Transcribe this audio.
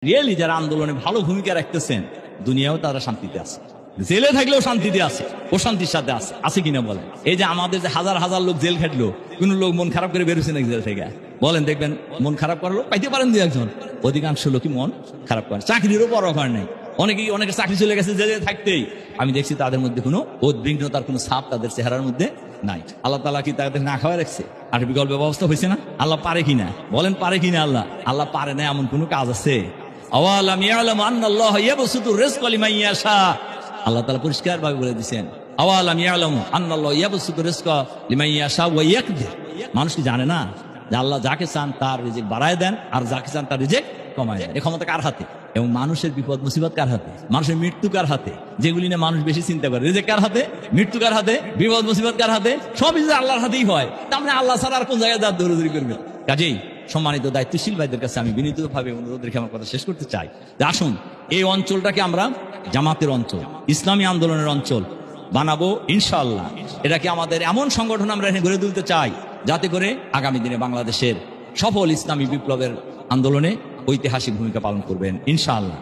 Really যারা আন্দোলনে ভালো ভূমিকা রাখতেছেন দুনিয়াও তারা শান্তিতে আছে, জেলে থাকলেও শান্তিতে আছে, প্রশান্তির সাথে আছে, আছে কিনা বলেন? এই যে আমাদের যে হাজার হাজার লোক জেল খাটলো, কোন লোক মন খারাপ করে বেরোছে নাকি জেল থেকে? বলেন, দেখবেন মন খারাপ করার লোক পাইতে পারেন দু একজন, অধিকাংশ লোকই মন খারাপ করে। চাকরিরও পরোয়া নেই, অনেকের চাকরি চলে গেছে জেলে থাকতেই। আমি দেখছি তাদের মধ্যে কোনো উদ্বিগ্নতার কোনো ছাপ তাদের চেহারার মধ্যে নাই। আল্লাহ তাআলা কি তাদের না খাওয়া রাখছে? আর বিকল্প ব্যবস্থা হয়েছে না? আল্লাহ পারে কিনা বলেন, পারে কিনা? আল্লাহ পারে না এমন কোনো কাজ আছে? আওয়ালাম ইয়ালাম আন্নাল্লাহ ইয়াবসুতুর রিজকা লিমান ইয়াশা। আল্লাহ তাআলা পরিষ্কার ভাবে বলে দিয়েছেন, আওয়ালাম ইয়ালাম আন্নাল্লাহ ইয়াবসুতুর রিজকা লিমান ইয়াশা ওয়া ইয়াকদির। মানুষ কি জানে না যে আল্লাহ যাকে চান তার রিজিক বাড়ায় দেন, আর যাকে চান তার রিজিক কমায় দেন? এই ক্ষমতা কার হাতে? এবং মানুষের বিপদ মুসিবত কার হাতে? মানুষের মৃত্যু কার হাতে? যেগুলি নিয়ে মানুষ বেশি চিন্তা করে, রিজিক কার হাতে, মৃত্যু কার হাতে, বিপদ মুসিবত কার হাতে? সবই যদি আল্লাহর হাতেই হয়, তার মানে আল্লাহ ছাড়া আর কোন জায়গায় দাঁত দৌড়াদৌড়ি করবে? কাজেই সম্মানিত দায়িত্বশীল ভাইদের কাছে আমি বিনীতভাবে অনুরোধ রেখে আমার কথা শেষ করতে চাই যে আসুন এই অঞ্চলটাকে আমরা জামাতের অঞ্চল, ইসলামী আন্দোলনের অঞ্চল বানাবো ইনশাআল্লাহ। এটাকে আমাদের এমন সংগঠন আমরা এখানে গড়ে তুলতে চাই যাতে করে আগামী দিনে বাংলাদেশের সফল ইসলামী বিপ্লবের আন্দোলনে ঐতিহাসিক ভূমিকা পালন করবেন ইনশাআল্লাহ।